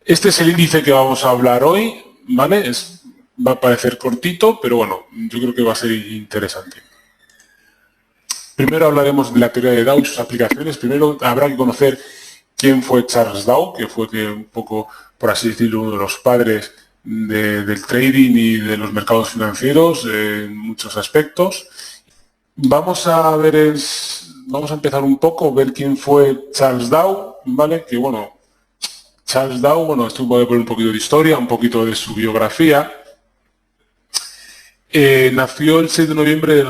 Este es el índice que vamos a hablar hoy, ¿vale? Va a parecer cortito, pero bueno, yo creo que va a ser interesante. Primero hablaremos de la teoría de Dow y sus aplicaciones. Primero habrá que conocer quién fue Charles Dow, que fue un poco, por así decirlo, uno de los padres del trading y de los mercados financieros en muchos aspectos. Vamos a empezar un poco, ver quién fue Charles Dow, ¿vale? Que bueno, Charles Dow, bueno, esto voy a poner un poquito de historia, un poquito de su biografía. Nació el 6 de noviembre de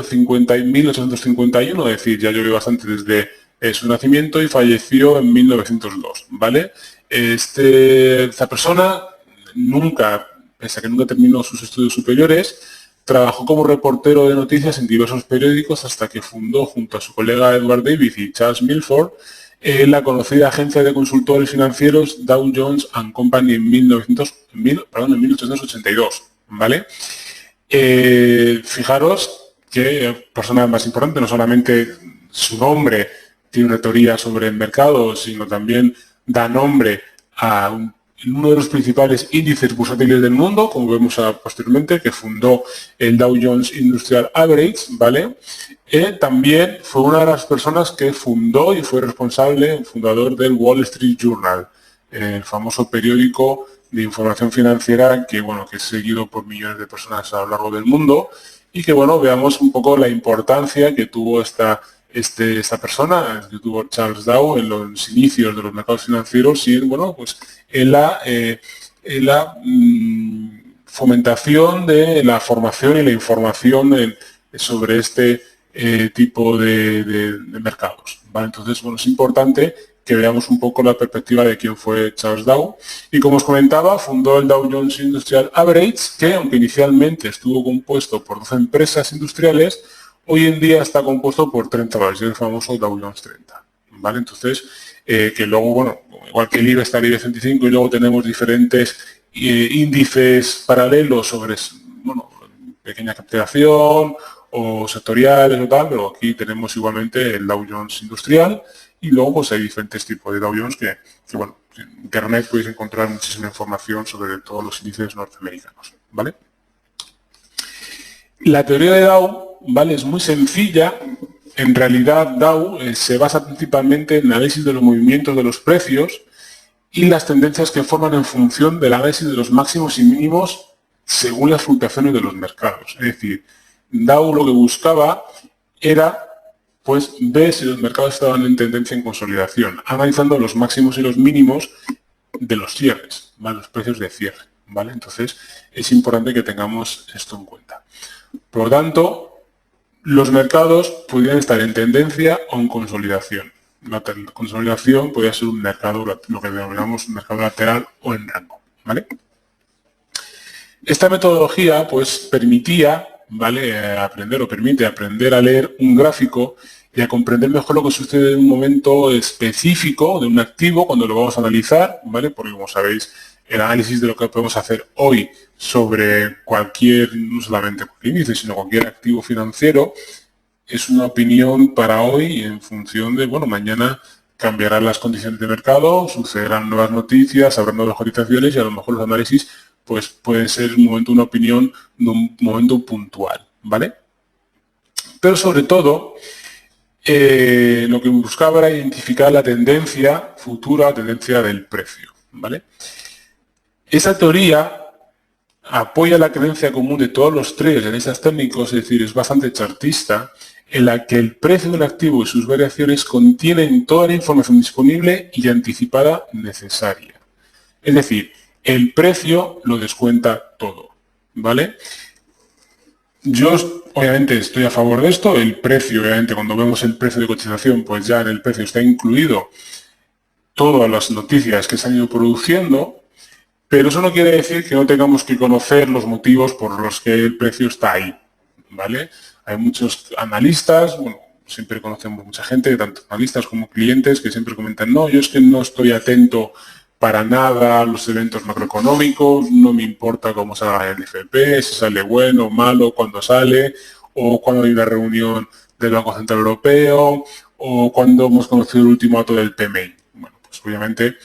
1851, es decir, ya llovió bastante desde su nacimiento, y falleció en 1902, ¿vale? Esta persona nunca, pese a que nunca terminó sus estudios superiores, trabajó como reportero de noticias en diversos periódicos hasta que fundó, junto a su colega Edward Davis y Charles Milford, la conocida agencia de consultores financieros Dow Jones and Company en 1882, ¿vale? Fijaros que persona más importante, no solamente su nombre tiene una teoría sobre el mercado, sino también da nombre a uno de los principales índices bursátiles del mundo, como vemos posteriormente, que fundó el Dow Jones Industrial Average, ¿vale? También fue una de las personas que fundó y fue responsable, fundador del Wall Street Journal, el famoso periódico de información financiera que, bueno, que es seguido por millones de personas a lo largo del mundo, y que, bueno, veamos un poco la importancia que tuvo esta persona, que tuvo Charles Dow en los inicios de los mercados financieros y, bueno, pues en la fomentación de la formación y la información sobre este tipo de mercados, ¿vale? Entonces, bueno, es importante que veamos un poco la perspectiva de quién fue Charles Dow. Y como os comentaba, fundó el Dow Jones Industrial Average, que aunque inicialmente estuvo compuesto por 12 empresas industriales, hoy en día está compuesto por 30 valores, el famoso Dow Jones 30. ¿Vale? Entonces, que luego, bueno, igual que el IBEX está el IBEX 35 y luego tenemos diferentes índices paralelos sobre, bueno, pequeña capitalización o sectoriales o tal, pero aquí tenemos igualmente el Dow Jones Industrial. Y luego pues hay diferentes tipos de Dow Jones que bueno, en Internet podéis encontrar muchísima información sobre todos los índices norteamericanos, ¿vale? La teoría de Dow, ¿vale? Es muy sencilla. En realidad, Dow se basa principalmente en el análisis de los movimientos de los precios y las tendencias que forman en función del análisis de los máximos y mínimos según las fluctuaciones de los mercados. Es decir, Dow lo que buscaba era pues ver si los mercados estaban en tendencia en consolidación, analizando los máximos y los mínimos de los cierres, ¿vale? Los precios de cierre, ¿vale? Entonces, es importante que tengamos esto en cuenta. Por lo tanto, los mercados podrían estar en tendencia o en consolidación. La consolidación podría ser un mercado, lo que denominamos un mercado lateral o en rango, ¿vale? Esta metodología, pues, permitía, ¿vale?, permite aprender a leer un gráfico y a comprender mejor lo que sucede en un momento específico de un activo cuando lo vamos a analizar, ¿vale? Porque, como sabéis, el análisis de lo que podemos hacer hoy sobre cualquier, no solamente cualquier índice, sino cualquier activo financiero, es una opinión para hoy y en función de, bueno, mañana cambiarán las condiciones de mercado, sucederán nuevas noticias, habrá nuevas cotizaciones y a lo mejor los análisis pues pueden ser un momento, una opinión de un momento puntual, ¿vale? Pero sobre todo, lo que buscaba era identificar la tendencia futura, la tendencia del precio, ¿vale? Esa teoría apoya la creencia común de todos los traders en esas técnicos, es decir, es bastante chartista, en la que el precio del activo y sus variaciones contienen toda la información disponible y anticipada necesaria. Es decir, el precio lo descuenta todo, ¿vale? Yo, obviamente, estoy a favor de esto. El precio, obviamente, cuando vemos el precio de cotización, pues ya en el precio está incluido todas las noticias que se han ido produciendo, pero eso no quiere decir que no tengamos que conocer los motivos por los que el precio está ahí, ¿vale? Hay muchos analistas, bueno, siempre conocemos mucha gente, tanto analistas como clientes, que siempre comentan, no, yo es que no estoy atento para nada a los eventos macroeconómicos, no me importa cómo salga el NFP, si sale bueno o malo, cuándo sale, o cuando hay una reunión del Banco Central Europeo, o cuando hemos conocido el último dato del PMI. Bueno, pues obviamente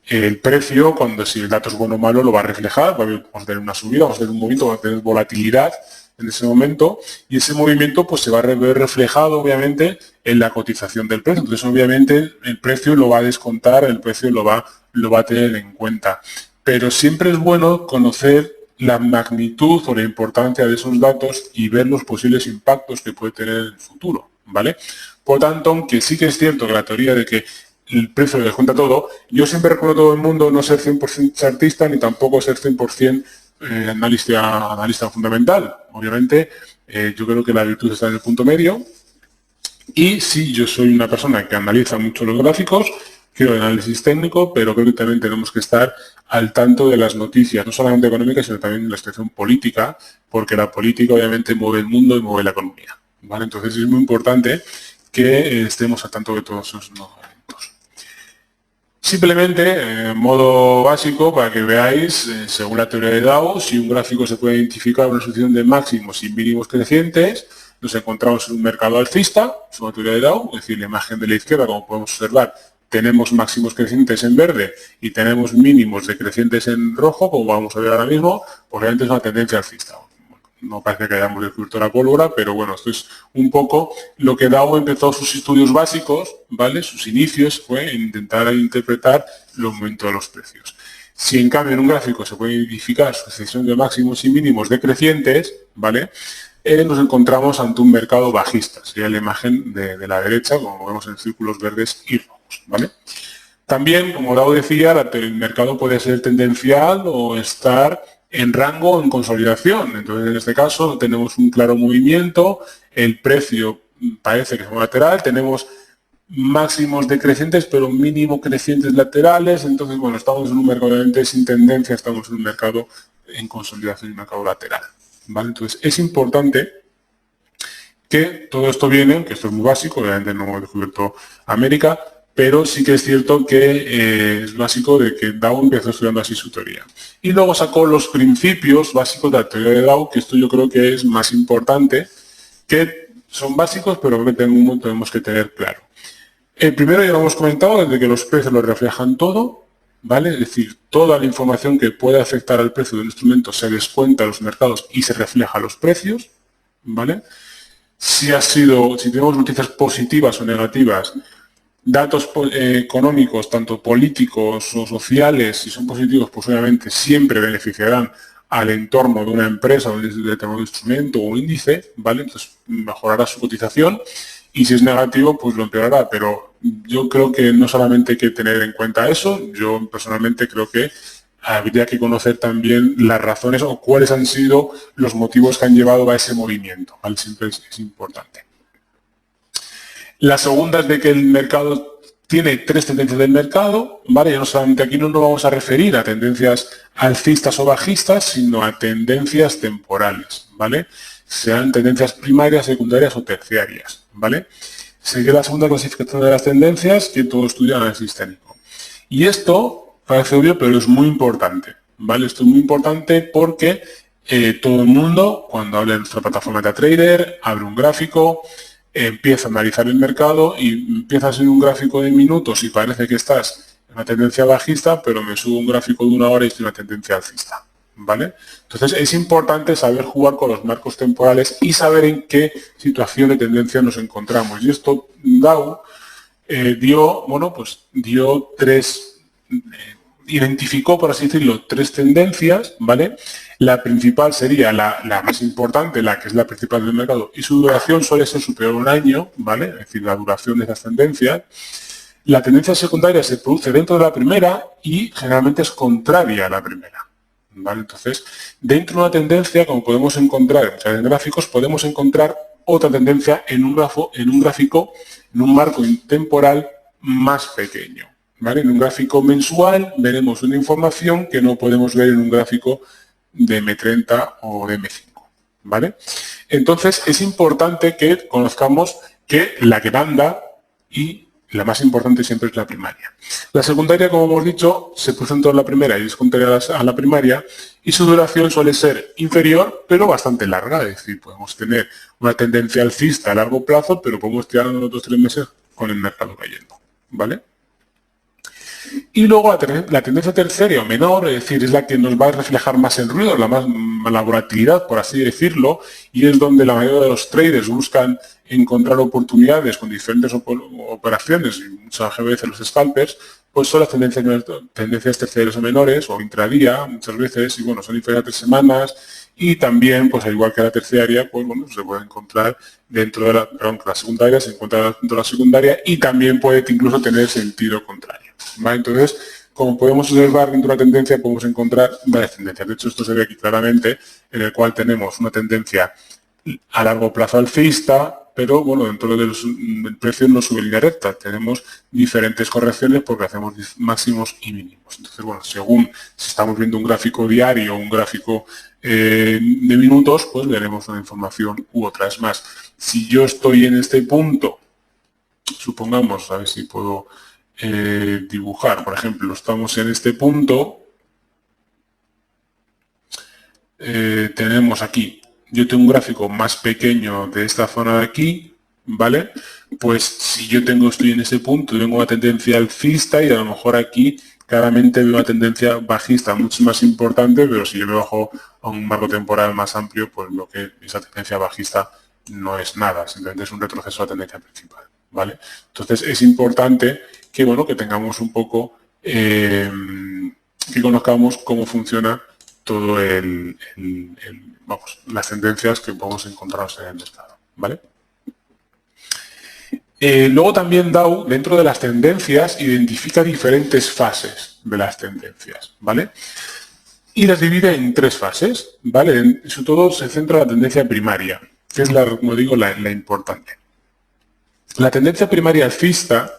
el precio, cuando si el dato es bueno o malo, lo va a reflejar, vamos a tener una subida, vamos a tener un movimiento, vamos a tener volatilidad en ese momento, y ese movimiento pues se va a ver reflejado obviamente en la cotización del precio. Entonces obviamente el precio lo va a descontar, el precio lo va a tener en cuenta. Pero siempre es bueno conocer la magnitud o la importancia de esos datos y ver los posibles impactos que puede tener en el futuro, ¿vale? Por tanto, aunque sí que es cierto que la teoría de que el precio lo descuenta todo, yo siempre recomiendo a todo el mundo no ser 100% chartista ni tampoco ser 100% analista fundamental. Obviamente, yo creo que la virtud está en el punto medio. Y sí, yo soy una persona que analiza mucho los gráficos, quiero el análisis técnico, pero creo que también tenemos que estar al tanto de las noticias, no solamente económicas, sino también de la situación política, porque la política obviamente mueve el mundo y mueve la economía, ¿vale? Entonces es muy importante que estemos al tanto de todos esos elementos. Simplemente, en modo básico, para que veáis, según la teoría de Dow, si un gráfico se puede identificar una sucesión de máximos y mínimos crecientes, nos encontramos en un mercado alcista, según la teoría de Dow, es decir, la imagen de la izquierda, como podemos observar, tenemos máximos crecientes en verde y tenemos mínimos decrecientes en rojo, como vamos a ver ahora mismo, obviamente es una tendencia alcista. No parece que hayamos descubierto la pólvora, pero bueno, esto es un poco lo que Dow empezó sus estudios básicos, ¿vale? Sus inicios fue intentar interpretar los movimientos de los precios. Si en cambio en un gráfico se puede identificar sucesión de máximos y mínimos decrecientes, ¿vale? Nos encontramos ante un mercado bajista. Sería la imagen de la derecha, como vemos en círculos verdes y rojos, ¿vale? También, como Dow decía, el mercado puede ser tendencial o estar en rango o en consolidación. Entonces, en este caso, tenemos un claro movimiento, el precio parece que es lateral, tenemos máximos decrecientes, pero mínimo crecientes laterales. Entonces, bueno, estamos en un mercado obviamente sin tendencia, estamos en un mercado en consolidación y un mercado lateral, ¿vale? Entonces, es importante que todo esto viene, que esto es muy básico, obviamente no hemos descubierto América, pero sí que es cierto que es básico de que Dow empezó estudiando así su teoría. Y luego sacó los principios básicos de la teoría de Dow, que esto yo creo que es más importante, que son básicos, pero que tenemos que tener claro. El primero ya lo hemos comentado, desde que los precios lo reflejan todo, ¿vale? Es decir, toda la información que puede afectar al precio de un instrumento se descuenta a los mercados y se refleja a los precios, ¿vale? Si tenemos noticias positivas o negativas, datos económicos, tanto políticos o sociales, si son positivos, pues obviamente siempre beneficiarán al entorno de una empresa o de determinado instrumento o índice, ¿vale? Entonces mejorará su cotización y si es negativo, pues lo empeorará. Pero yo creo que no solamente hay que tener en cuenta eso, yo personalmente creo que habría que conocer también las razones o cuáles han sido los motivos que han llevado a ese movimiento, ¿vale? Siempre es importante. La segunda es de que el mercado tiene tres tendencias del mercado, ¿vale? Ya no solamente aquí no nos vamos a referir a tendencias alcistas o bajistas, sino a tendencias temporales, ¿vale? Sean tendencias primarias, secundarias o terciarias, ¿vale? Sería la segunda clasificación de las tendencias que todo estudia análisis técnico. Y esto parece obvio, pero es muy importante, ¿vale? Esto es muy importante porque todo el mundo, cuando habla en nuestra plataforma de trader, abre un gráfico, empieza a analizar el mercado y empiezas en un gráfico de minutos y parece que estás en una tendencia bajista, pero me subo un gráfico de una hora y estoy en una tendencia alcista, ¿vale? Entonces es importante saber jugar con los marcos temporales y saber en qué situación de tendencia nos encontramos. Y esto Dow identificó, por así decirlo, tres tendencias, ¿vale? La principal sería la más importante, la que es la principal del mercado, y su duración suele ser superior a un año, ¿vale? Es decir, la duración de esas tendencias. La tendencia secundaria se produce dentro de la primera y generalmente es contraria a la primera, ¿vale? Entonces, dentro de una tendencia, como podemos encontrar en gráficos, podemos encontrar otra tendencia en un gráfico, en un marco temporal más pequeño, ¿vale? En un gráfico mensual veremos una información que no podemos ver en un gráfico de M30 o de M5, ¿vale? Entonces, es importante que conozcamos que la que manda y la más importante siempre es la primaria. La secundaria, como hemos dicho, se produce en toda la primera y es contraria a la primaria y su duración suele ser inferior, pero bastante larga. Es decir, podemos tener una tendencia alcista a largo plazo, pero podemos tirar unos 2 o 3 meses con el mercado cayendo, ¿vale? Y luego la tendencia terciaria o menor, es decir, es la que nos va a reflejar más el ruido, la volatilidad, por así decirlo, y es donde la mayoría de los traders buscan encontrar oportunidades con diferentes operaciones, y muchas veces los scalpers, pues son las tendencias terciarias o menores, o intradía, muchas veces, y bueno, son inferiores a 3 semanas, y también, pues al igual que la terciaria, pues bueno, se puede encontrar dentro de la secundaria, se encuentra dentro de la secundaria, y también puede incluso tener sentido contrario. ¿Vale? Entonces, como podemos observar dentro de la tendencia, podemos encontrar varias tendencias. De hecho, esto se ve aquí claramente, en el cual tenemos una tendencia a largo plazo alcista, pero bueno, dentro del precio no sube línea recta. Tenemos diferentes correcciones porque hacemos máximos y mínimos. Entonces, bueno, según si estamos viendo un gráfico diario o un gráfico de minutos, pues veremos una información u otra. Es más, si yo estoy en este punto, supongamos, a ver si puedo dibujar, por ejemplo, estamos en este punto, tenemos aquí, yo tengo un gráfico más pequeño de esta zona de aquí, ¿vale? Pues si yo estoy en ese punto, tengo una tendencia alcista y a lo mejor aquí claramente veo una tendencia bajista mucho más importante, pero si yo me bajo a un marco temporal más amplio, pues lo que esa tendencia bajista no es nada, simplemente es un retroceso a la tendencia principal, ¿vale? Entonces es importante que, bueno, que tengamos un poco, que conozcamos cómo funciona todo vamos, las tendencias que podemos encontrarnos en el mercado, ¿vale? Luego también Dow, dentro de las tendencias, identifica diferentes fases de las tendencias, ¿vale? Y las divide en 3 fases, ¿vale? Sobre todo se centra en la tendencia primaria, que es, como digo, la importante. La tendencia primaria alcista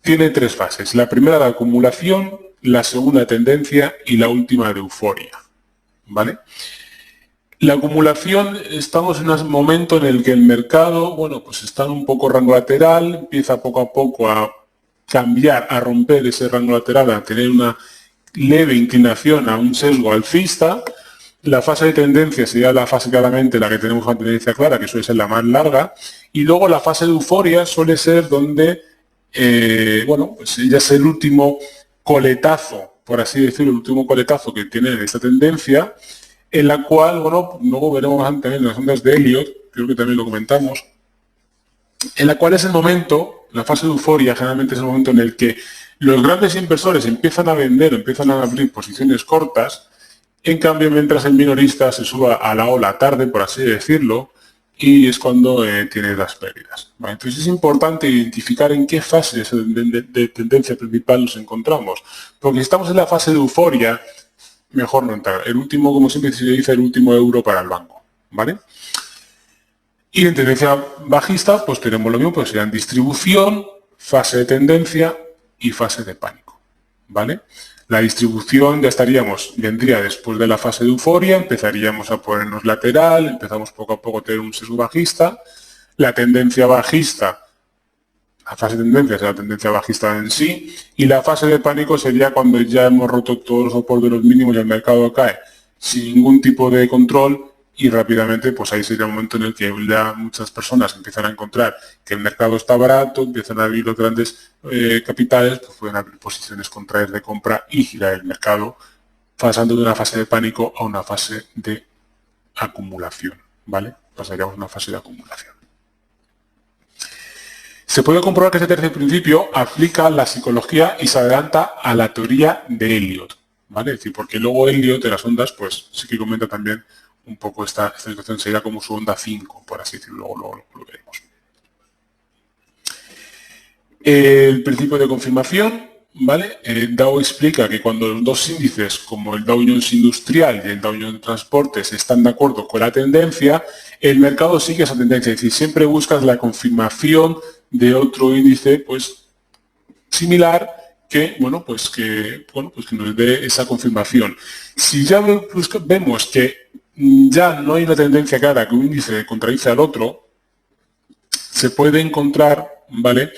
tiene 3 fases. La primera de acumulación, la segunda tendencia y la última de euforia, ¿vale? La acumulación, estamos en un momento en el que el mercado, bueno, pues está en un poco rango lateral, empieza poco a poco a cambiar, a romper ese rango lateral, a tener una leve inclinación a un sesgo alcista. La fase de tendencia sería la fase claramente la que tenemos una tendencia clara, que suele ser la más larga, y luego la fase de euforia suele ser donde, bueno, pues ya es el último coletazo, por así decirlo, el último coletazo que tiene esta tendencia, en la cual, bueno, luego veremos también las ondas de Elliott, creo que también lo comentamos, en la cual es el momento, la fase de euforia generalmente es el momento en el que los grandes inversores empiezan a vender, empiezan a abrir posiciones cortas, en cambio mientras el minorista se suba a la ola tarde, por así decirlo, y es cuando tiene las pérdidas, ¿vale? Entonces es importante identificar en qué fase de tendencia principal nos encontramos, porque si estamos en la fase de euforia, mejor no entrar. El último, como siempre se dice, el último euro para el banco, ¿vale? Y en tendencia bajista, pues tenemos lo mismo, pues serían distribución, fase de tendencia y fase de pánico, ¿vale? La distribución ya vendría después de la fase de euforia, empezaríamos a ponernos lateral, empezamos poco a poco a tener un sesgo bajista. La tendencia bajista, la fase de tendencia es la tendencia bajista en sí, y la fase de pánico sería cuando ya hemos roto todos los soportes de los mínimos y el mercado cae sin ningún tipo de control, y rápidamente pues ahí sería un momento en el que ya muchas personas empiezan a encontrar que el mercado está barato, empiezan a abrir los grandes capitales, pues pueden abrir posiciones contrarias de compra y girar el mercado, pasando de una fase de pánico a una fase de acumulación, ¿vale? Pasaríamos a una fase de acumulación. Se puede comprobar que este tercer principio aplica la psicología y se adelanta a la teoría de Elliott, ¿vale? Es decir, porque luego Elliott de las ondas, pues sí que comenta también un poco esta situación, sería como su onda 5, por así decirlo, luego lo veremos. El principio de confirmación, ¿vale? Dow explica que cuando los dos índices, como el Dow Jones Industrial y el Dow Jones de Transportes, están de acuerdo con la tendencia, el mercado sigue esa tendencia, es decir, siempre buscas la confirmación de otro índice, pues, similar, que nos dé esa confirmación. Si ya vemos que ya no hay una tendencia clara que un índice contradice al otro, se puede encontrar, ¿vale?,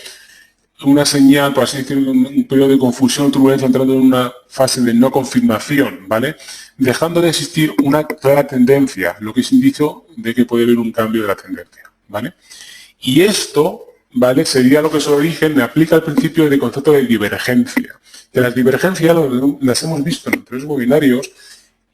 una señal, por así decirlo, un periodo de confusión o turbulencia entrando en una fase de no confirmación, ¿vale?, dejando de existir una clara tendencia, lo que es indicio de que puede haber un cambio de la tendencia, ¿vale? Y esto, ¿vale? Sería lo que es su origen, aplica el principio de concepto de divergencia. Que las divergencias las hemos visto en anteriores webinarios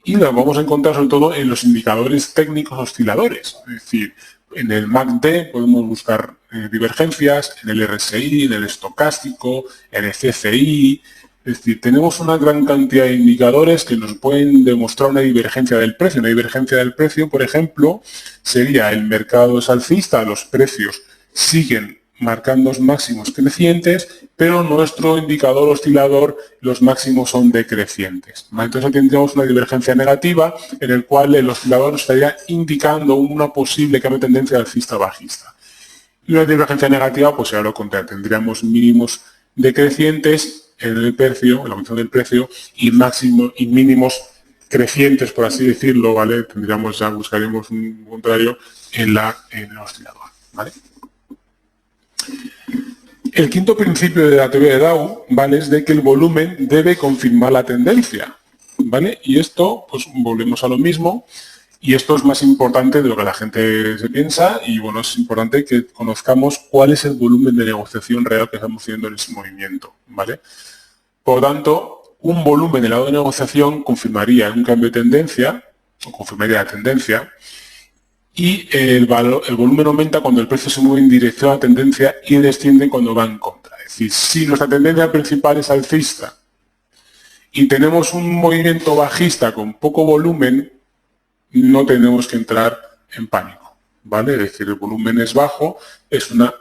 y las vamos a encontrar sobre todo en los indicadores técnicos osciladores. Es decir, en el MACD podemos buscar divergencias, en el RSI, en el estocástico, en el CCI. Es decir, tenemos una gran cantidad de indicadores que nos pueden demostrar una divergencia del precio. Una divergencia del precio, por ejemplo, sería el mercado es alcista, los precios siguen marcando máximos crecientes, pero nuestro indicador oscilador, los máximos son decrecientes. Entonces tendríamos una divergencia negativa en el cual el oscilador estaría indicando una posible cambio de tendencia alcista-bajista. Y una divergencia negativa, pues sería lo contrario, tendríamos mínimos decrecientes en el precio, en la evolución del precio, y máximos y mínimos crecientes, por así decirlo, ¿vale? Buscaríamos un contrario en el oscilador, ¿vale? El quinto principio de la teoría de Dow, ¿vale?, es de que el volumen debe confirmar la tendencia, ¿vale? Y esto, pues volvemos a lo mismo, y esto es más importante de lo que la gente se piensa, y bueno, es importante que conozcamos cuál es el volumen de negociación real que estamos haciendo en ese movimiento, ¿vale? Por lo tanto, un volumen del lado de negociación confirmaría un cambio de tendencia, o confirmaría la tendencia, y el volumen aumenta cuando el precio se mueve en dirección a la tendencia y desciende cuando va en contra. Es decir, si nuestra tendencia principal es alcista y tenemos un movimiento bajista con poco volumen, no tenemos que entrar en pánico, ¿vale? Es decir, el volumen es bajo, es una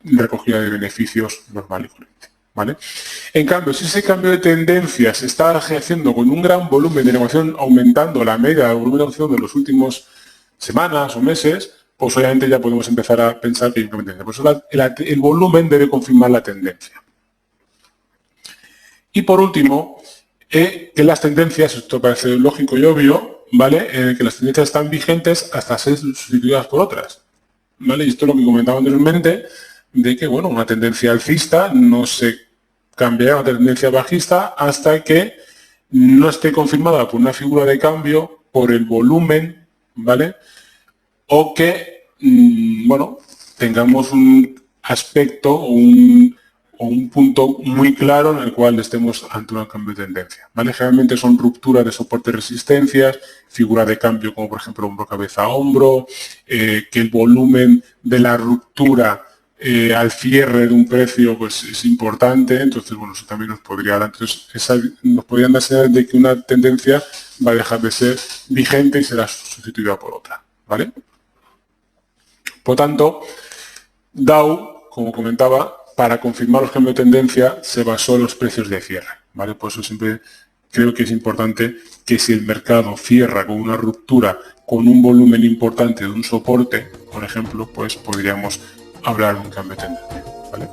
recogida de beneficios normal y corriente, ¿vale? En cambio, si ese cambio de tendencia se está haciendo con un gran volumen de negociación, aumentando la media del volumen de negociación de los últimos semanas o meses, pues obviamente ya podemos empezar a pensar que hay una tendencia. Por eso el volumen debe confirmar la tendencia. Y por último, que las tendencias, esto parece lógico y obvio, ¿vale? Que las tendencias están vigentes hasta ser sustituidas por otras, ¿vale? Y esto es lo que comentaba anteriormente, de que, bueno, una tendencia alcista no se cambiará a una tendencia bajista hasta que no esté confirmada por una figura de cambio, por el volumen, ¿vale? O que, bueno, tengamos un aspecto o un punto muy claro en el cual estemos ante un cambio de tendencia, ¿vale? Generalmente son rupturas de soporte resistencias, figura de cambio como por ejemplo hombro, cabeza, hombro, que el volumen de la ruptura al cierre de un precio pues es importante, entonces bueno, eso también nos podría dar, nos podrían dar señales de que una tendencia va a dejar de ser vigente y será sustituida por otra, ¿vale? Por tanto, Dow, como comentaba, para confirmar los cambios de tendencia se basó en los precios de cierre, ¿vale? Por eso siempre creo que es importante que si el mercado cierra con una ruptura, con un volumen importante de un soporte, por ejemplo, pues podríamos hablar de un cambio de tendencia, ¿vale?